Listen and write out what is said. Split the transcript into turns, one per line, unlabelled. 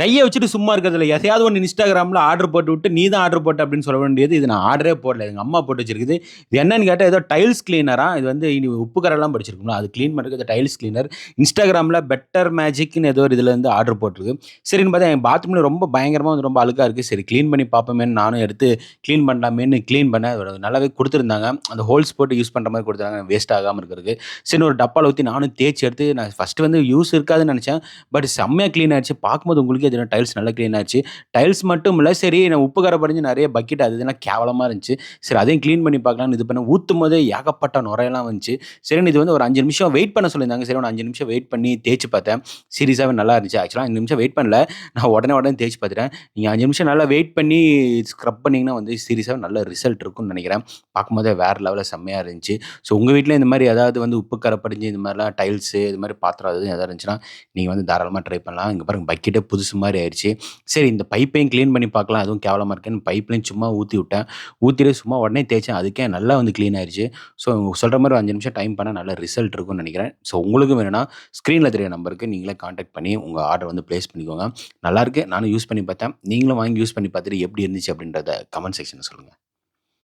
கைய வச்சுட்டு சும்மா இருக்கிறதில்ல. எதையாவது ஒண்ணு Instagramல ஆர்டர் போட்டு விட்டு, "நீ தான் ஆர்டர் போட்ட" அப்படின்னு சொல்ல வேண்டியது, இது நான் ஆர்டரே போடல. எங்க அம்மா போட்டு வச்சிருக்குது. இது என்னன்னு கேட்டா, ஏதோ டைல்ஸ் கிளீனராம். இது வந்து இனி உப்பு கறைலாம் படிச்சிருக்கும்ல, அது கிளீன் பண்றதுக்கு டைல்ஸ் கிளீனர். Instagramல பெட்டர் மேஜிக்ன்னு ஏதோ ஒரு இதுல இருந்து ஆர்டர் போட்டிருக்கு. சரின்னு பார்த்தா, என் பாத்ரூம்ல ரொம்ப பயங்கரமா வந்து ரொம்ப அழுக்கா இருக்கு. சரி கிளீன் பண்ணி பார்ப்போமேன்னு நானும் எடுத்து கிளீன் பண்ணலாமேன்னு கிளீன் பண்ணேன். ஒரு நல்லாவே குடுத்துருந்தாங்க. அந்த ஹோல்ஸ் போட்டு யூஸ் பண்ற மாரி குடுத்துருந்தாங்க, வேஸ்ட் ஆகாம இருக்கிறதுக்கு. சரின்னு ஒரு டப்பால ஊத்தி நானும் தேய்ச்சு எடுத்து நான் ஃபர்ஸ்ட்டு வந்து யூஸ் இருக்காதுன்னு நெனச்சேன். பட் செம்மையா கிளீன் ஆயிருச்சு. பார்க்கும்போது உங்களுக்கே தெரியும் டைல்ஸ் நல்லா கிளீன் ஆச்சு. டைல்ஸ் மட்டும் இல்ல, சரி நான் உப்பு காரம் படிஞ்சு நெறைய பக்கெட் அது இதெல்லாம் கேவலமா இருந்துச்சு. சரி அதையும் கிளீன் பண்ணி பார்க்கலாம்னு இது பண்ணேன். ஊத்தும்போதே ஏகப்பட்ட நுரையெல்லாம் வந்துச்சு. சரின்னு இது வந்து ஒரு 5 நிமிஷம் வெயிட் பண்ண சொல்லியிருந்தாங்க. சரி ஒரு 5 நிமிஷம் வெயிட் பண்ணி தேய்ச்சு பார்த்தேன். சீரியஸாவே நல்லா இருந்துச்சு. ஆக்சுவலா 5 நிமிஷம் வெயிட் பண்ணல. நான் உடனே தேய்ச்சு பார்த்துட்டேன். நீங்க 5 நிமிஷம் நல்லா வெயிட் பண்ணி ஸ்க்ரப் பண்ணீங்கன்னா வந்து சீரியஸாவே நல்ல ரிசல்ட் இருக்கும்னு நெனைக்கிறேன். பார்க்கும்போதே வேற லெவல்ல செம்மையா இருந்துச்சு. ஸோ உங்க வீட்ல இந்த மாரி ஏதாவது வந்து உப்பு கரை படிஞ்சு இந்த மாரிலாம் டைல்ஸு இது மாரி பாத்திரம் எதுவும் எதாவது இருந்துச்சுன்னா, நீங்க வந்து தாராளமா ட்ரை பண்ணலாம். இங்க பாருங்க பக்கெட்டே புதுசு மாரி ஆயிருச்சு. சரி இந்த பைப்பையும் கிளீன் பண்ணி பார்க்கலாம். அதுவும் கேவலமா இருக்கேன்னு பைப்லயும் சும்மா ஊத்தி விட்டேன். ஊத்திட்டு சும்மா உடனே தேய்ச்சேன். அதுக்கே நல்லா வந்து கிளீன் ஆயிருச்சு. ஸோ சொல்ற மாரி 5 நிமிஷம் டைம் பண்ணா நல்ல ரிசல்ட் இருக்கும்னு நெனைக்கிறேன். ஸோ உங்களுக்கும் வேணும்னா, ஸ்க்ரீன்ல தெரிய நம்பருக்கு நீங்களே கான்டாக்ட் பண்ணி உங்க ஆர்டர் வந்து பிளேஸ் பண்ணிக்கோங்க. நல்லாருக்கு. நானும் யூஸ் பண்ணி பார்த்தேன். நீங்களும் வாங்கி யூஸ் பண்ணி பார்த்துட்டு எப்படி இருந்துச்சு அப்படின்றத கமெண்ட் செக்ஷன்ல சொல்லுங்க.